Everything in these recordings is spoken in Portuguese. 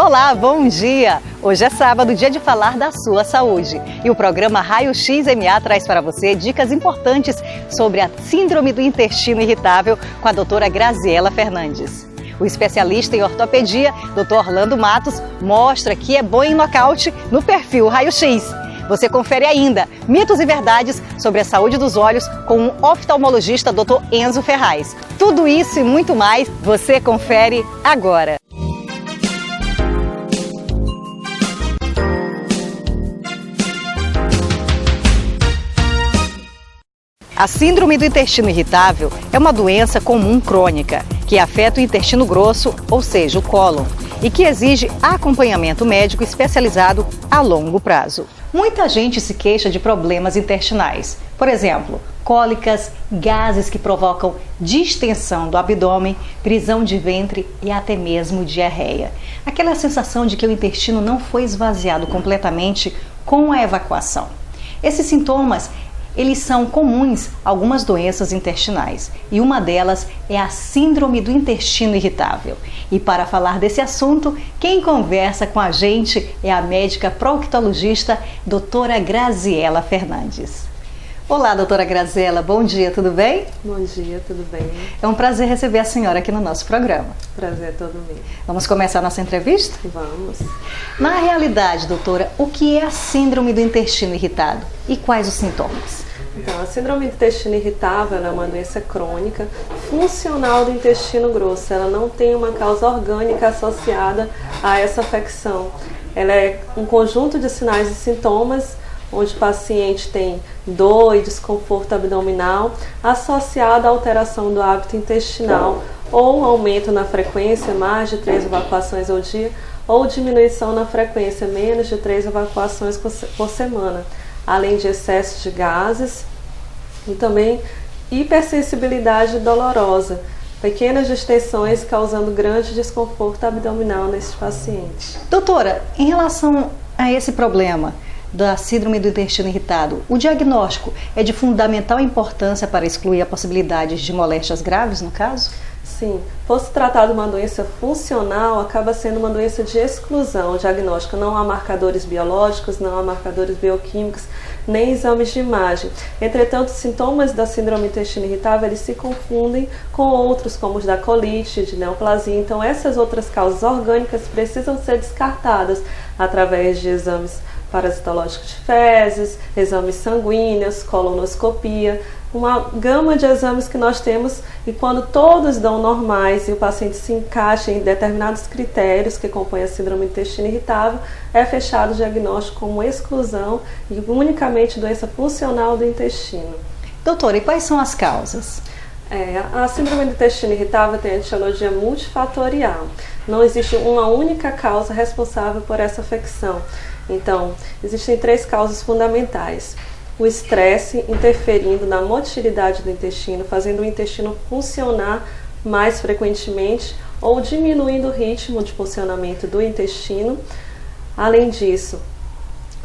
Olá, bom dia! Hoje é sábado, dia de falar da sua saúde. E o programa Raio-X MA traz para você dicas importantes sobre a síndrome do intestino irritável com a doutora Graziela Fernandes. O especialista em ortopedia, Dr. Orlando Matos, mostra que é bom em nocaute no perfil Raio-X. Você confere ainda mitos e verdades sobre a saúde dos olhos com o oftalmologista Dr. Enzo Ferraz. Tudo isso e muito mais você confere agora. A síndrome do intestino irritável é uma doença comum crônica que afeta o intestino grosso, ou seja, o cólon, e que exige acompanhamento médico especializado a longo prazo. Muita gente se queixa de problemas intestinais, por exemplo, cólicas, gases que provocam distensão do abdômen, prisão de ventre e até mesmo diarreia. Aquela sensação de que o intestino não foi esvaziado completamente com a evacuação. Esses sintomas eles são comuns a algumas doenças intestinais e uma delas é a síndrome do intestino irritável. E para falar desse assunto, quem conversa com a gente é a médica proctologista doutora Graziela Fernandes. Olá, doutora Graziela, bom dia, tudo bem? Bom dia, tudo bem. É um prazer receber a senhora aqui no nosso programa. Prazer é todo meu. Vamos começar a nossa entrevista? Vamos. Na realidade, doutora, o que é a síndrome do intestino irritado e quais os sintomas? Então, a síndrome do intestino irritável é uma doença crônica funcional do intestino grosso. Ela não tem uma causa orgânica associada a essa afecção. Ela é um conjunto de sinais e sintomas onde o paciente tem dor e desconforto abdominal associado à alteração do hábito intestinal ou aumento na frequência, mais de 3 evacuações ao dia, ou diminuição na frequência, menos de 3 evacuações por semana, além de excesso de gases e também hipersensibilidade dolorosa, pequenas distensões causando grande desconforto abdominal nesses pacientes. Doutora, em relação a esse problema da síndrome do intestino irritado, o diagnóstico é de fundamental importância para excluir a possibilidade de moléstias graves, no caso? Sim, fosse tratado uma doença funcional, acaba sendo uma doença de exclusão diagnóstica. Não há marcadores biológicos, não há marcadores bioquímicos, nem exames de imagem. Entretanto, os sintomas da síndrome do intestino irritável eles se confundem com outros, como os da colite, de neoplasia. Então, essas outras causas orgânicas precisam ser descartadas através de exames parasitológicos de fezes, exames sanguíneos, colonoscopia, uma gama de exames que nós temos e quando todos dão normais e o paciente se encaixa em determinados critérios que compõem a síndrome do intestino irritável, é fechado o diagnóstico como exclusão e unicamente doença funcional do intestino. Doutora, e quais são as causas? A síndrome do intestino irritável tem a etiologia multifatorial. Não existe uma única causa responsável por essa afecção. Então, existem 3 causas fundamentais. O estresse interferindo na motilidade do intestino, fazendo o intestino funcionar mais frequentemente ou diminuindo o ritmo de funcionamento do intestino. Além disso,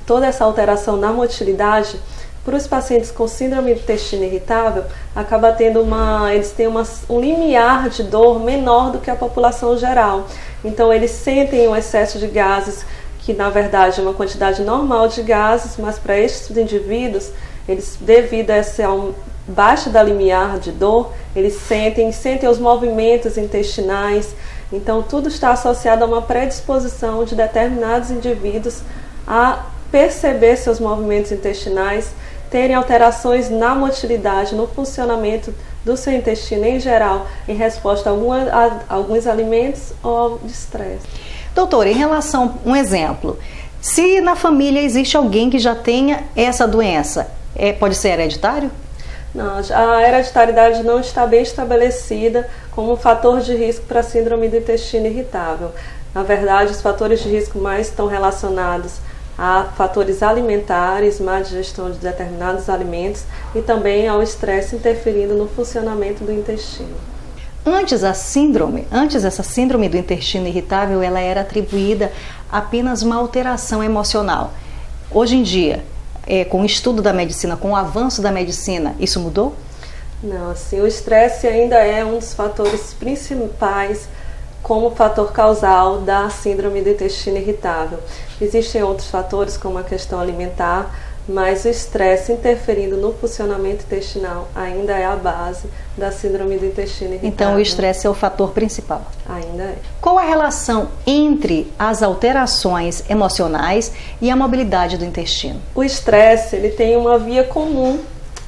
toda essa alteração na motilidade, para os pacientes com síndrome do intestino irritável, acaba tendo eles têm um limiar de dor menor do que a população geral. Então, eles sentem um excesso de gases, que na verdade é uma quantidade normal de gases, mas para estes indivíduos, eles, devido a essa baixa da limiar de dor, eles sentem os movimentos intestinais. Então, tudo está associado a uma predisposição de determinados indivíduos a perceber seus movimentos intestinais, terem alterações na motilidade, no funcionamento do seu intestino em geral, em resposta a alguns alimentos ou ao estresse. Doutora, em relação a um exemplo, se na família existe alguém que já tenha essa doença, pode ser hereditário? Não, a hereditariedade não está bem estabelecida como um fator de risco para a síndrome do intestino irritável. Na verdade, os fatores de risco mais estão relacionados a fatores alimentares, má digestão de determinados alimentos e também ao estresse interferindo no funcionamento do intestino. Antes essa síndrome do intestino irritável, ela era atribuída a apenas uma alteração emocional. Hoje em dia, com o estudo da medicina, com o avanço da medicina, isso mudou? Não, assim, o estresse ainda é um dos fatores principais como fator causal da síndrome do intestino irritável. Existem outros fatores, como a questão alimentar, mas o estresse interferindo no funcionamento intestinal ainda é a base da síndrome do intestino irritável. Então o estresse é o fator principal. Ainda é. Qual a relação entre as alterações emocionais e a mobilidade do intestino? O estresse, ele tem uma via comum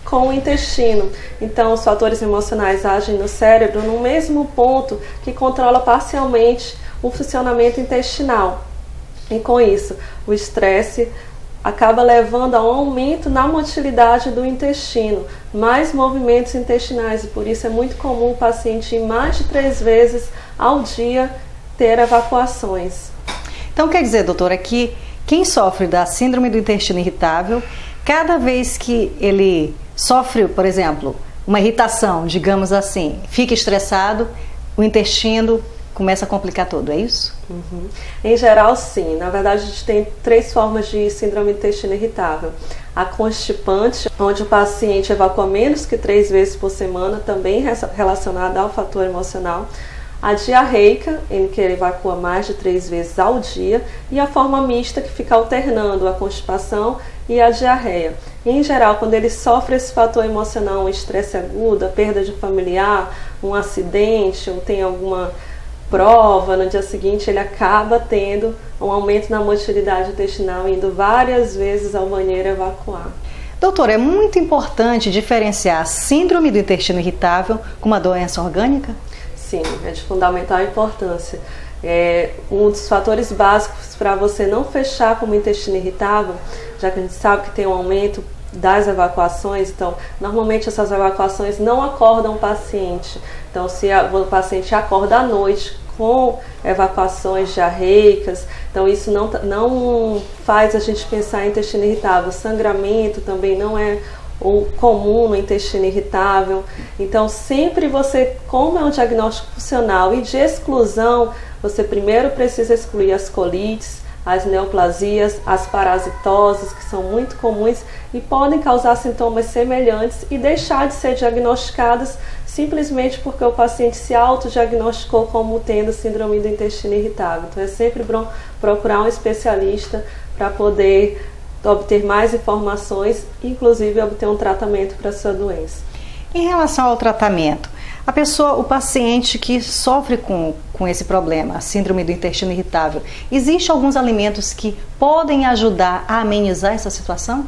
com o intestino. Então, os fatores emocionais agem no cérebro no mesmo ponto que controla parcialmente o funcionamento intestinal. E com isso, o estresse acaba levando a um aumento na motilidade do intestino, mais movimentos intestinais, e por isso é muito comum o paciente ir mais de 3 vezes ao dia ter evacuações. Então quer dizer, doutora, que quem sofre da síndrome do intestino irritável, cada vez que ele sofre, por exemplo, uma irritação, digamos assim, fica estressado, o intestino começa a complicar tudo, é isso? Uhum. Em geral, sim. Na verdade, a gente tem 3 formas de síndrome do intestino irritável. A constipante, onde o paciente evacua menos que 3 vezes por semana, também relacionada ao fator emocional. A diarreica, em que ele evacua mais de 3 vezes ao dia. E a forma mista, que fica alternando a constipação e a diarreia. Em geral, quando ele sofre esse fator emocional, um estresse agudo, a perda de familiar, um acidente, ou tem alguma prova, no dia seguinte ele acaba tendo um aumento na motilidade intestinal, indo várias vezes ao banheiro evacuar. Doutora, é muito importante diferenciar a síndrome do intestino irritável com uma doença orgânica? Sim, é de fundamental importância. Um dos fatores básicos para você não fechar como intestino irritável, já que a gente sabe que tem um aumento das evacuações, então normalmente essas evacuações não acordam o paciente. Então, se o paciente acorda à noite com evacuações diarreicas, então isso não faz a gente pensar em intestino irritável. Sangramento também não é o comum no intestino irritável. Então, sempre você, como é um diagnóstico funcional e de exclusão, você primeiro precisa excluir as colites, as neoplasias, as parasitoses, que são muito comuns e podem causar sintomas semelhantes e deixar de ser diagnosticadas simplesmente porque o paciente se autodiagnosticou como tendo síndrome do intestino irritável. Então é sempre bom procurar um especialista para poder obter mais informações, inclusive obter um tratamento para a sua doença. Em relação ao tratamento, o paciente que sofre com esse problema, a síndrome do intestino irritável, existem alguns alimentos que podem ajudar a amenizar essa situação?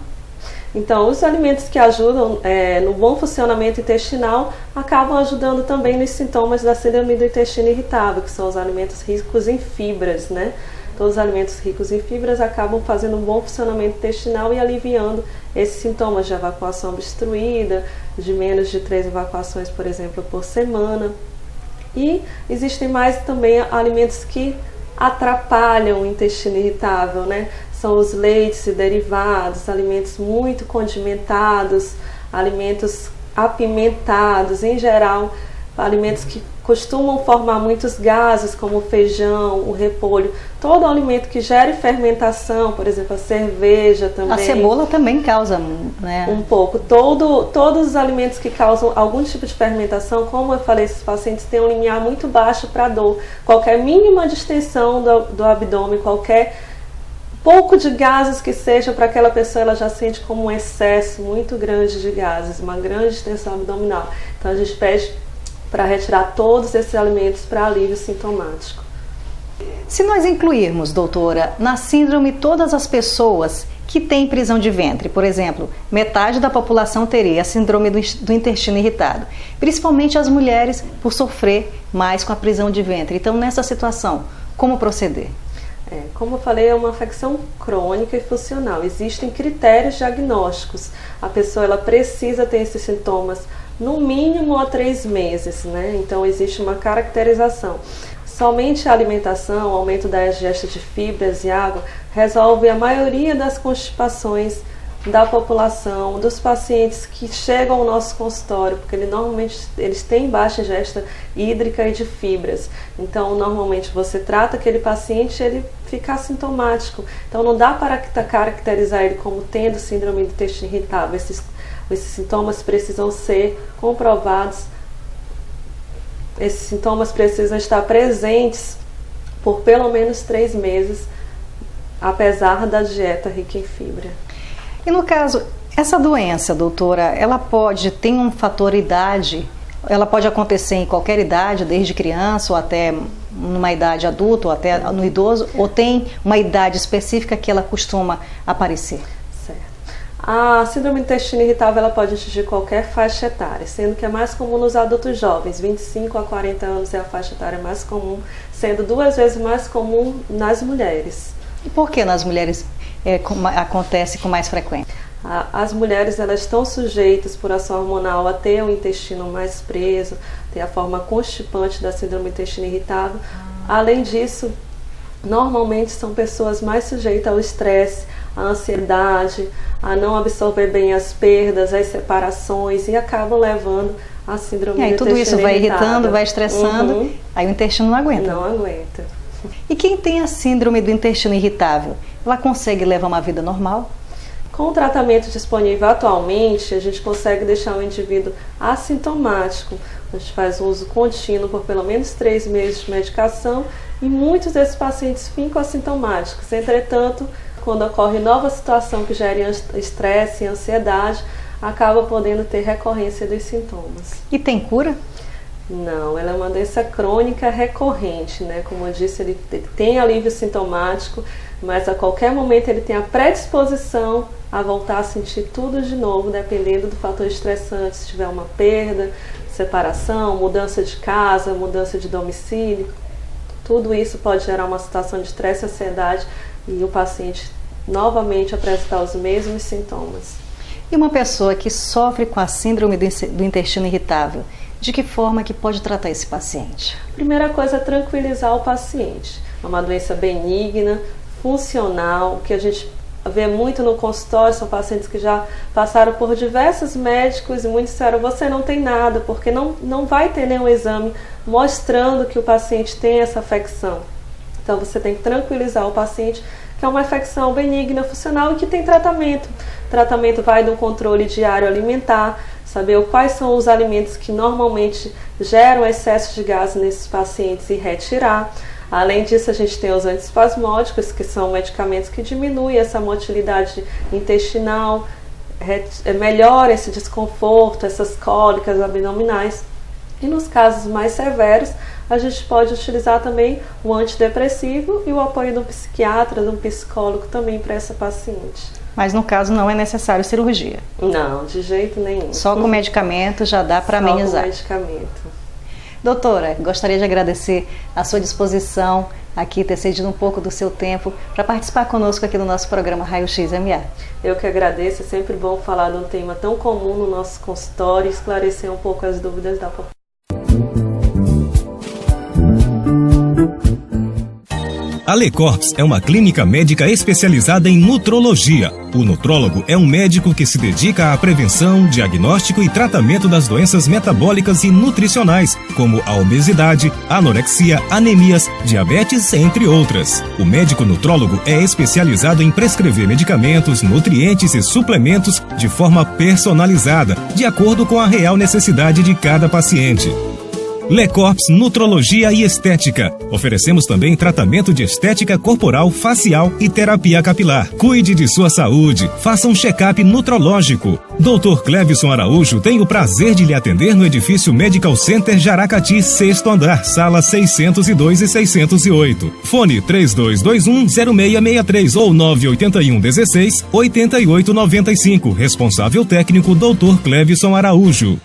Então, os alimentos que ajudam no bom funcionamento intestinal acabam ajudando também nos sintomas da síndrome do intestino irritável, que são os alimentos ricos em fibras, né? Todos os alimentos ricos em fibras acabam fazendo um bom funcionamento intestinal e aliviando esses sintomas de evacuação obstruída, de menos de 3 evacuações, por exemplo, por semana. E existem mais também alimentos que atrapalham o intestino irritável, né? São os leites e derivados, alimentos muito condimentados, alimentos apimentados, em geral, alimentos que costumam formar muitos gases, como o feijão, o repolho. Todo alimento que gere fermentação, por exemplo, a cerveja também. A cebola também causa, né? Um pouco. Todos os alimentos que causam algum tipo de fermentação, como eu falei, esses pacientes têm um limiar muito baixo para dor. Qualquer mínima distensão do abdômen, qualquer pouco de gases que seja, para aquela pessoa ela já sente como um excesso muito grande de gases, uma grande distensão abdominal. Então a gente pede para retirar todos esses alimentos para alívio sintomático. Se nós incluirmos, doutora, na síndrome todas as pessoas que têm prisão de ventre, por exemplo, metade da população teria a síndrome do intestino irritado, principalmente as mulheres por sofrer mais com a prisão de ventre. Então, nessa situação, como proceder? Como eu falei, é uma afecção crônica e funcional. Existem critérios diagnósticos. A pessoa ela precisa ter esses sintomas no mínimo há 3 meses, né? Então existe uma caracterização. Somente a alimentação, o aumento da ingesta de fibras e água, resolve a maioria das constipações da população, dos pacientes que chegam ao nosso consultório, porque normalmente eles têm baixa ingesta hídrica e de fibras. Então, normalmente você trata aquele paciente, ele fica assintomático. Então, não dá para caracterizar ele como tendo síndrome do intestino irritável. Esses sintomas precisam ser comprovados esses sintomas precisam estar presentes por pelo menos 3 meses, apesar da dieta rica em fibra. E no caso, essa doença, doutora, ela tem um fator idade? Ela pode acontecer em qualquer idade, desde criança ou até numa idade adulta ou até no idoso? Ou tem uma idade específica que ela costuma aparecer? Certo. A síndrome do intestino irritável ela pode atingir qualquer faixa etária, sendo que é mais comum nos adultos jovens. 25 a 40 anos é a faixa etária mais comum, sendo 2 vezes mais comum nas mulheres. E por que nas mulheres acontece com mais frequência? As mulheres elas estão sujeitas, por ação hormonal, a ter o intestino mais preso, ter a forma constipante da síndrome do intestino irritável. Além disso, normalmente são pessoas mais sujeitas ao estresse, à ansiedade, a não absorver bem as perdas, as separações e acabam levando a síndrome do intestino irritável. E tudo isso vai irritando, vai estressando, aí o intestino não aguenta. Não aguenta. E quem tem a síndrome do intestino irritável, ela consegue levar uma vida normal? Com o tratamento disponível atualmente, a gente consegue deixar o indivíduo assintomático. A gente faz uso contínuo por pelo menos 3 meses de medicação e muitos desses pacientes ficam assintomáticos. Entretanto, quando ocorre nova situação que gere estresse e ansiedade, acaba podendo ter recorrência dos sintomas. E tem cura? Não, ela é uma doença crônica recorrente, né? Como eu disse, ele tem alívio sintomático, mas a qualquer momento ele tem a predisposição a voltar a sentir tudo de novo, dependendo do fator estressante, se tiver uma perda, separação, mudança de casa, mudança de domicílio. Tudo isso pode gerar uma situação de estresse e ansiedade e o paciente novamente apresentar os mesmos sintomas. E uma pessoa que sofre com a síndrome do intestino irritável, de que forma que pode tratar esse paciente? Primeira coisa é tranquilizar o paciente. É uma doença benigna, funcional, que a gente vê muito no consultório, são pacientes que já passaram por diversos médicos e muitos disseram, você não tem nada, porque não vai ter nenhum exame mostrando que o paciente tem essa afecção. Então você tem que tranquilizar o paciente que é uma infecção benigna, funcional e que tem tratamento. O tratamento vai do controle diário alimentar, saber quais são os alimentos que normalmente geram excesso de gás nesses pacientes e retirar. Além disso, a gente tem os antiespasmódicos, que são medicamentos que diminuem essa motilidade intestinal, melhora esse desconforto, essas cólicas abdominais. E nos casos mais severos, a gente pode utilizar também o antidepressivo e o apoio de um psiquiatra, de um psicólogo também para essa paciente. Mas no caso não é necessário cirurgia? Não, de jeito nenhum. Só com medicamento já dá para amenizar? Só com medicamento. Doutora, gostaria de agradecer a sua disposição aqui, ter cedido um pouco do seu tempo para participar conosco aqui no nosso programa Raio X MA. Eu que agradeço, é sempre bom falar de um tema tão comum no nosso consultório e esclarecer um pouco as dúvidas da população. A LECORPS é uma clínica médica especializada em nutrologia. O nutrólogo é um médico que se dedica à prevenção, diagnóstico e tratamento das doenças metabólicas e nutricionais, como a obesidade, anorexia, anemias, diabetes, entre outras. O médico nutrólogo é especializado em prescrever medicamentos, nutrientes e suplementos de forma personalizada, de acordo com a real necessidade de cada paciente. LECORPS Nutrologia e Estética. Oferecemos também tratamento de estética corporal, facial e terapia capilar. Cuide de sua saúde. Faça um check-up nutrológico. Dr. Clevison Araújo tem o prazer de lhe atender no edifício Medical Center Jaracati, 6º andar, sala 602 e 608. Fone 3221-0663 ou 981-16-8895. Responsável técnico Dr. Clevison Araújo.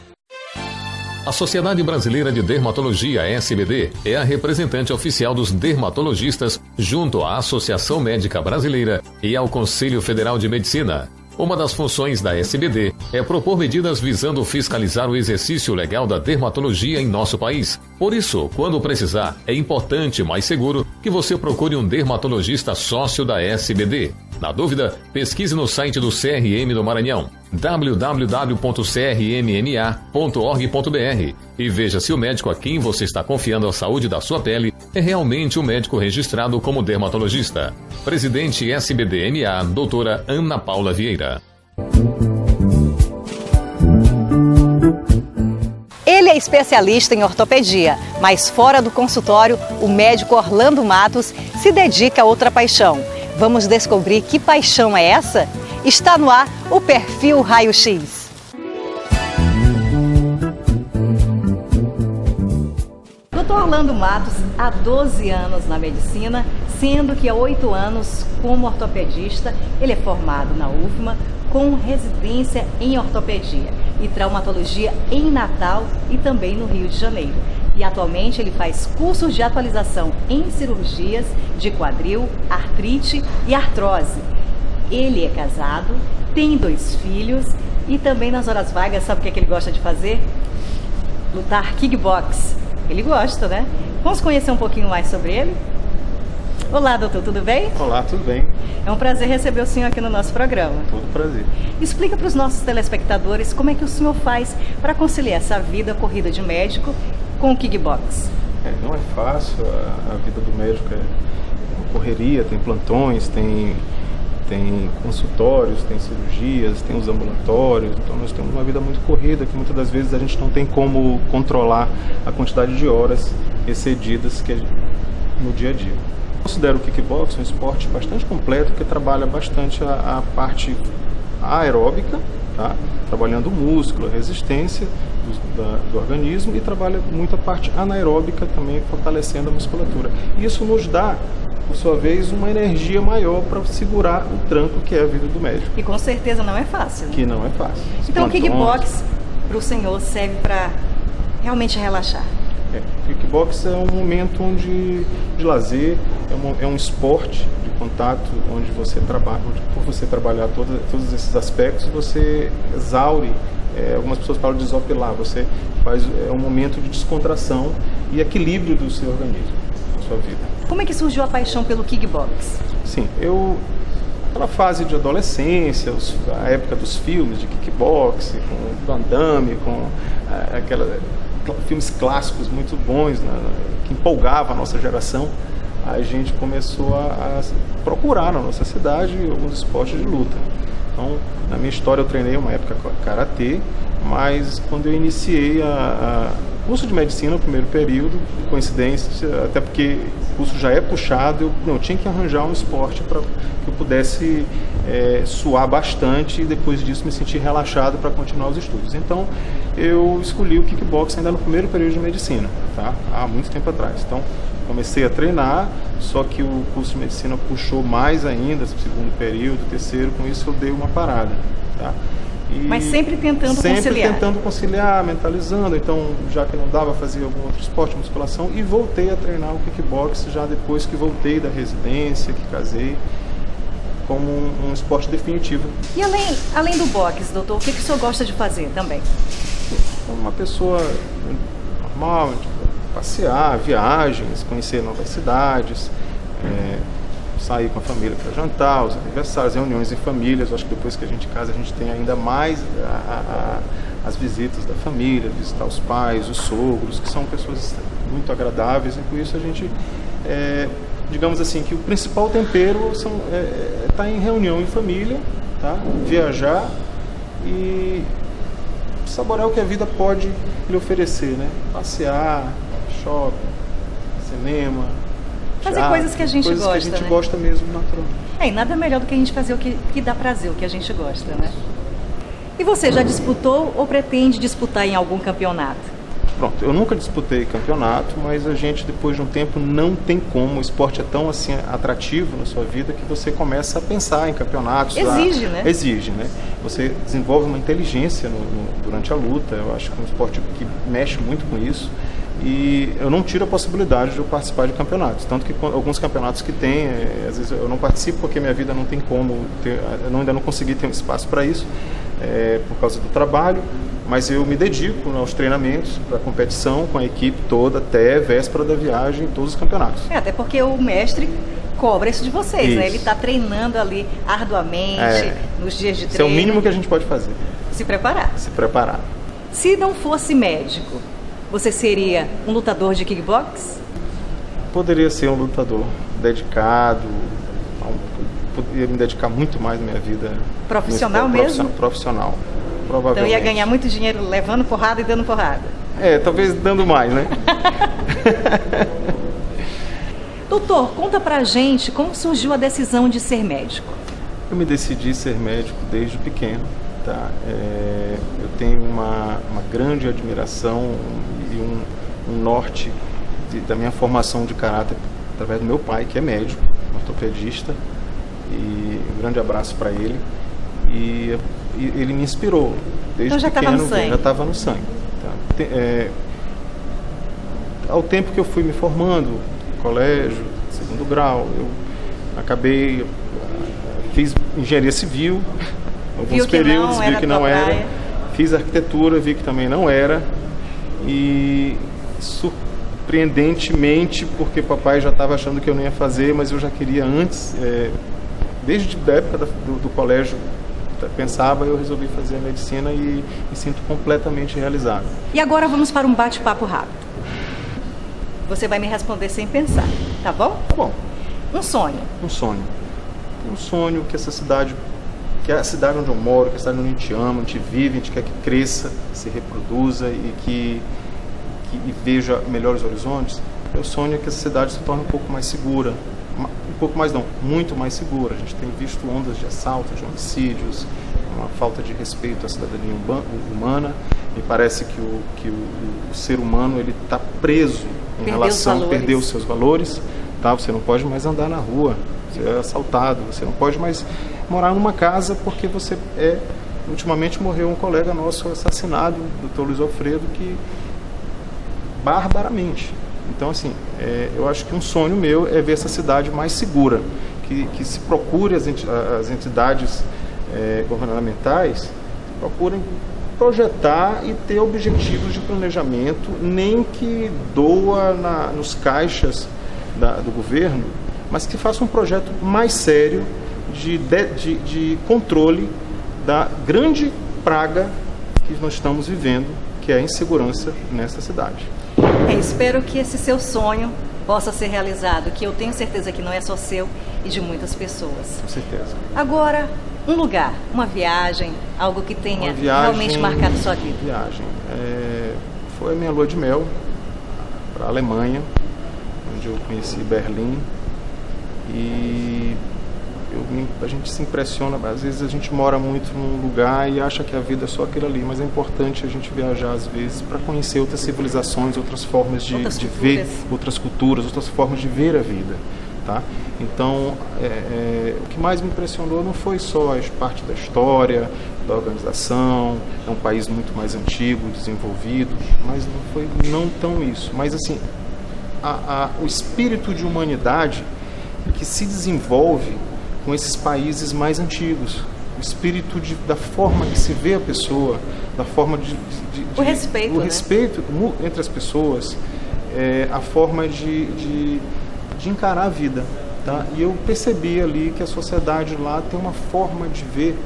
A Sociedade Brasileira de Dermatologia, SBD, é a representante oficial dos dermatologistas junto à Associação Médica Brasileira e ao Conselho Federal de Medicina. Uma das funções da SBD é propor medidas visando fiscalizar o exercício legal da dermatologia em nosso país. Por isso, quando precisar, é importante e mais seguro que você procure um dermatologista sócio da SBD. Na dúvida, pesquise no site do CRM do Maranhão, www.crmma.org.br, e veja se o médico a quem você está confiando a saúde da sua pele é realmente um médico registrado como dermatologista. Presidente SBD-MA, doutora Ana Paula Vieira. Ele é é especialista em ortopedia, mas fora do consultório, o médico Orlando Matos se dedica a outra paixão. Vamos descobrir que paixão é essa? Está no ar o Perfil Raio-X. Dr. Orlando Matos, há 12 anos na medicina, sendo que há 8 anos como ortopedista. Ele é formado na UFMA com residência em ortopedia e traumatologia em Natal e também no Rio de Janeiro. E atualmente ele faz cursos de atualização em cirurgias de quadril, artrite e artrose. Ele é casado, tem 2 filhos e também nas horas vagas, sabe o que ele gosta de fazer? Lutar kickbox. Ele gosta, né? Vamos conhecer um pouquinho mais sobre ele? Olá, doutor, tudo bem? Olá, tudo bem. É um prazer receber o senhor aqui no nosso programa. Todo prazer. Explica para os nossos telespectadores como é que o senhor faz para conciliar essa vida corrida de médico com o kickbox. Não é fácil, a vida do médico é uma correria, tem plantões, tem consultórios, tem cirurgias, tem os ambulatórios, então nós temos uma vida muito corrida que muitas das vezes a gente não tem como controlar a quantidade de horas excedidas no dia a dia. Eu considero o kickbox um esporte bastante completo que trabalha bastante a parte aeróbica, tá? Trabalhando o músculo, a resistência do organismo, e trabalha muito a parte anaeróbica também, fortalecendo a musculatura. Isso nos dá, por sua vez, uma energia maior para segurar o tranco que é a vida do médico. E com certeza não é fácil. Que não é fácil. Então o kickbox para o senhor serve para realmente relaxar? O kickbox é um momento de lazer, é um esporte de contato onde você trabalha, por você trabalhar todos esses aspectos, você exaure, algumas pessoas falam de desopilar, você faz um momento de descontração e equilíbrio do seu organismo, da sua vida. Como é que surgiu a paixão pelo kickbox? Sim, aquela fase de adolescência, a época dos filmes de kickbox, com Van Damme, com filmes clássicos muito bons, que empolgavam a nossa geração, a gente começou a procurar na nossa cidade alguns esportes de luta. Então, na minha história eu treinei uma época karatê, mas quando eu iniciei o curso de medicina no primeiro período, de coincidência, até porque o curso já é puxado, eu tinha que arranjar um esporte para que eu pudesse suar bastante e depois disso me sentir relaxado para continuar os estudos. Então eu escolhi o kickbox ainda no primeiro período de medicina, tá? Há muito tempo atrás. Então comecei a treinar, só que o curso de medicina puxou mais ainda, segundo período, terceiro, com isso eu dei uma parada, tá? Mas sempre tentando conciliar. Sempre tentando conciliar, mentalizando. Então, já que não dava, fazia algum outro esporte, musculação, e voltei a treinar o kickbox já depois que voltei da residência, que casei, como um esporte definitivo. E além do boxe, doutor, o que o senhor gosta de fazer também? Como uma pessoa normal, passear, viagens, conhecer novas cidades, sair com a família para jantar, os aniversários, reuniões em famílias. Eu acho que depois que a gente casa, a gente tem ainda mais as visitas da família, visitar os pais, os sogros, que são pessoas muito agradáveis, e com isso a gente, digamos assim, que o principal tempero tá em reunião em família, tá? Viajar e saborear o que a vida pode lhe oferecer, né? Passear, shopping, cinema, fazer coisas que a gente gosta, que a gente né? gosta mesmo, naturalmente. E nada melhor do que a gente fazer o que dá prazer, o que a gente gosta, né? E você já disputou ou pretende disputar em algum campeonato? Pronto, eu nunca disputei campeonato, mas a gente, depois de um tempo, não tem como. O esporte é tão assim atrativo na sua vida que você começa a pensar em campeonatos. Exige, né? Exige, né? Você desenvolve uma inteligência durante a luta. Eu acho que é um esporte que mexe muito com isso. E eu não tiro a possibilidade de eu participar de campeonatos. Tanto que alguns campeonatos que tem, às vezes eu não participo porque minha vida não tem como, ainda não consegui ter um espaço para isso, por causa do trabalho. Mas eu me dedico aos treinamentos, para a competição, com a equipe toda, até véspera da viagem, em todos os campeonatos. Até porque o mestre cobra isso de vocês, isso, né? Ele está treinando ali arduamente, nos dias de treino. Isso é o mínimo que a gente pode fazer. Se preparar. Se preparar. Se não fosse médico, você seria um lutador de kickbox? Poderia ser um lutador dedicado, poderia me dedicar muito mais na minha vida. Profissional mesmo? Profissional, provavelmente. Então ia ganhar muito dinheiro levando porrada e dando porrada? Talvez dando mais, né? Doutor, conta pra gente como surgiu a decisão de ser médico. Eu me decidi ser médico desde pequeno, tá? Eu tenho uma grande admiração e um norte da minha formação de caráter através do meu pai, que é médico, ortopedista, e um grande abraço para ele. E ele me inspirou desde então já pequeno. No sangue. Já estava no sangue. Tá? Ao tempo que eu fui me formando, colégio, segundo grau, eu acabei, fiz engenharia civil, alguns períodos, vi que não era, fiz arquitetura, vi que também não era, e surpreendentemente, porque papai já estava achando que eu não ia fazer, mas eu já queria antes, desde a época do colégio, pensava, eu resolvi fazer a medicina e me sinto completamente realizado. E agora vamos para um bate-papo rápido. Você vai me responder sem pensar, tá bom? Tá bom. Um sonho. Um sonho. Um sonho que essa cidade, que é a cidade onde eu moro, que é a cidade onde a gente ama, a gente vive, a gente quer que cresça, se reproduza e que veja melhores horizontes. Eu sonho que essa cidade se torne um pouco mais segura. Um pouco mais não, muito mais segura. A gente tem visto ondas de assaltos, de homicídios, uma falta de respeito à cidadania humana. Me parece que o ser humano ele está preso em relação a perder os seus valores. Tá? Você não pode mais andar na rua, você é assaltado, você não pode mais morar numa casa porque você ultimamente morreu um colega nosso assassinado, o Dr. Luiz Alfredo, que barbaramente. Então, assim, eu acho que um sonho meu é ver essa cidade mais segura, que se procure as entidades governamentais, procurem projetar e ter objetivos de planejamento, nem que doa nos caixas do governo, mas que faça um projeto mais sério de controle da grande praga que nós estamos vivendo, que é a insegurança nessa cidade. Espero que esse seu sonho possa ser realizado, que eu tenho certeza que não é só seu e de muitas pessoas. Com certeza. Agora, um lugar, uma viagem, algo que tenha realmente marcado sua vida. Viagem. Foi a minha lua de mel para a Alemanha, onde eu conheci Berlim, e a gente se impressiona, às vezes a gente mora muito num lugar e acha que a vida é só aquilo ali, mas é importante a gente viajar às vezes para conhecer outras civilizações, outras formas de ver, outras culturas, outras formas de ver a vida, tá? Então, o que mais me impressionou não foi só a parte da história, da organização, é um país muito mais antigo, desenvolvido, mas não foi não tão isso, mas assim, o espírito de humanidade que se desenvolve com esses países mais antigos, o espírito da forma que se vê a pessoa, da forma o respeito, respeito entre as pessoas, a forma de encarar a vida, tá? E eu percebi ali que a sociedade lá tem uma forma de ver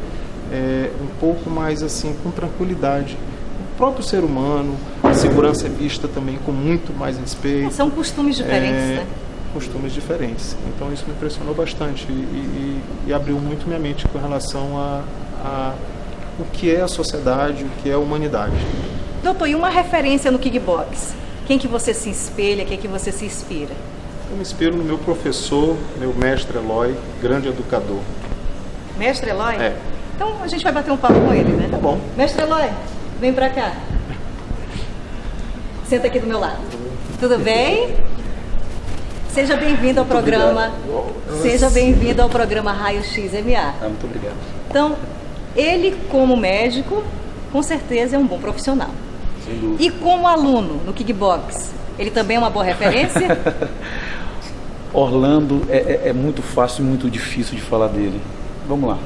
um pouco mais assim, com tranquilidade. O próprio ser humano, a segurança é vista também com muito mais respeito. São costumes diferentes, né? Costumes diferentes. Então isso me impressionou bastante e abriu muito minha mente com relação a o que é a sociedade, o que é a humanidade. Doutor, e uma referência no kickbox? Quem que você se espelha, quem que você se inspira? Eu me inspiro no meu professor, meu mestre Eloy, grande educador. Mestre Eloy? É. Então a gente vai bater um papo com ele, né? Tá bom. Mestre Eloy, vem pra cá. Senta aqui do meu lado. Tudo bem? Seja bem-vindo ao programa. Seja bem-vindo ao programa Raio X MA. Muito obrigado. Então, ele como médico, com certeza é um bom profissional. Sem dúvida. E como aluno no kickbox, ele também é uma boa referência? Orlando é muito fácil e muito difícil de falar dele. Vamos lá.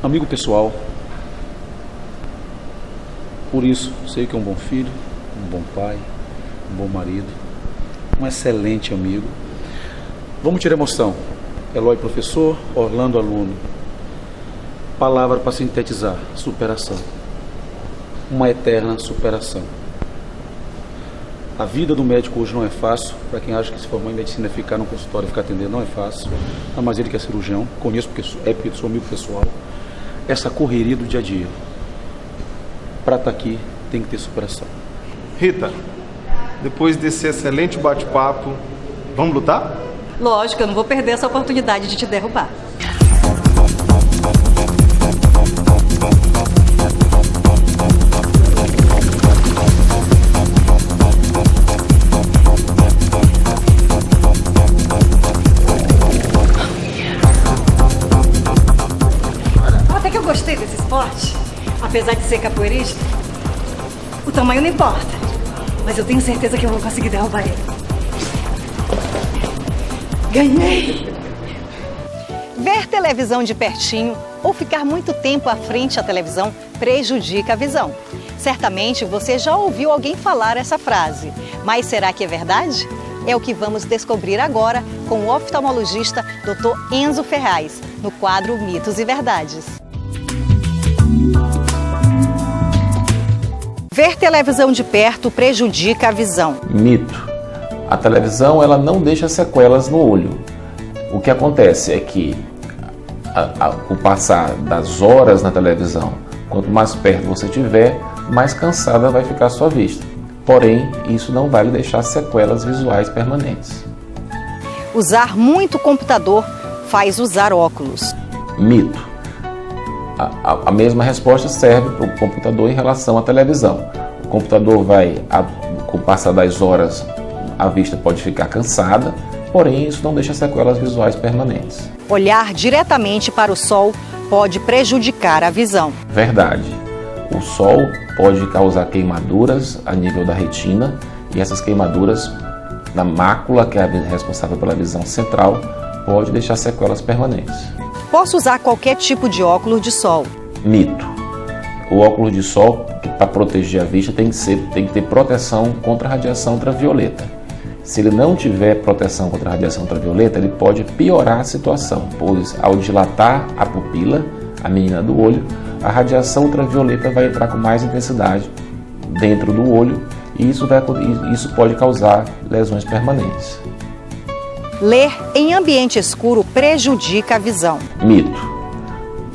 Amigo pessoal. Por isso, sei que é um bom filho, um bom pai, um bom marido, um excelente amigo. Vamos tirar emoção. Eloy professor, Orlando aluno. Palavra para sintetizar: superação. Uma eterna superação. A vida do médico hoje não é fácil. Para quem acha que se formou em medicina, ficar no consultório e ficar atendendo não é fácil. Mas ele que é cirurgião, conheço porque sou amigo pessoal. Essa correria do dia a dia para estar aqui tem que ter superação. Rita, depois desse excelente bate-papo, vamos lutar? Lógico, eu não vou perder essa oportunidade de te derrubar. Até que eu gostei desse esporte. Apesar de ser capoeirista, o tamanho não importa. Mas eu tenho certeza que eu vou conseguir derrubar ele. Ganhei! Ver televisão de pertinho ou ficar muito tempo à frente da televisão prejudica a visão. Certamente você já ouviu alguém falar essa frase, mas será que é verdade? É o que vamos descobrir agora com o oftalmologista Dr. Enzo Ferraz, no quadro Mitos e Verdades. Ver televisão de perto prejudica a visão. Mito. A televisão ela não deixa sequelas no olho. O que acontece é que, o passar das horas na televisão, quanto mais perto você estiver, mais cansada vai ficar a sua vista. Porém, isso não vai lhe deixar sequelas visuais permanentes. Usar muito computador faz usar óculos. Mito. A mesma resposta serve para o computador em relação à televisão. O computador com o passar das horas, a vista pode ficar cansada, porém isso não deixa sequelas visuais permanentes. Olhar diretamente para o sol pode prejudicar a visão. Verdade. O sol pode causar queimaduras a nível da retina e essas queimaduras na mácula, que é a responsável pela visão central, pode deixar sequelas permanentes. Posso usar qualquer tipo de óculos de sol? Mito. O óculos de sol, para proteger a vista, tem que ter proteção contra a radiação ultravioleta. Se ele não tiver proteção contra a radiação ultravioleta, ele pode piorar a situação, pois ao dilatar a pupila, a menina do olho, a radiação ultravioleta vai entrar com mais intensidade dentro do olho e isso pode causar lesões permanentes. Ler em ambiente escuro prejudica a visão. Mito.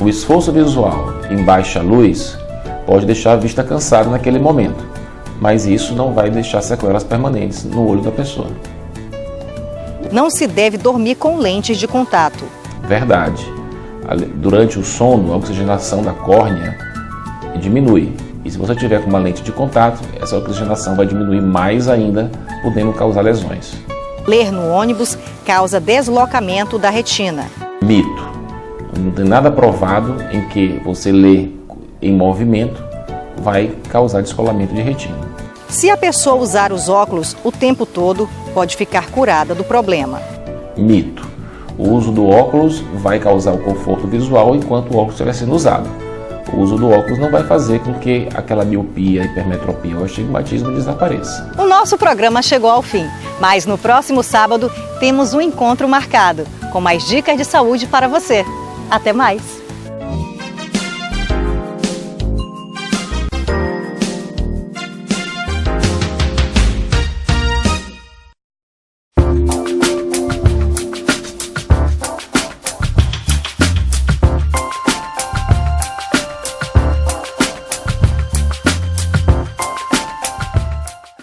O esforço visual em baixa luz pode deixar a vista cansada naquele momento, mas isso não vai deixar sequelas permanentes no olho da pessoa. Não se deve dormir com lentes de contato. Verdade. Durante o sono, a oxigenação da córnea diminui. E se você tiver com uma lente de contato, essa oxigenação vai diminuir mais ainda, podendo causar lesões. Ler no ônibus causa deslocamento da retina. Mito. Não tem nada provado em que você ler em movimento vai causar descolamento de retina. Se a pessoa usar os óculos o tempo todo, pode ficar curada do problema. Mito. O uso do óculos vai causar o conforto visual enquanto o óculos estiver sendo usado. O uso do óculos não vai fazer com que aquela miopia, hipermetropia ou astigmatismo desapareça. O nosso programa chegou ao fim, mas no próximo sábado temos um encontro marcado com mais dicas de saúde para você. Até mais!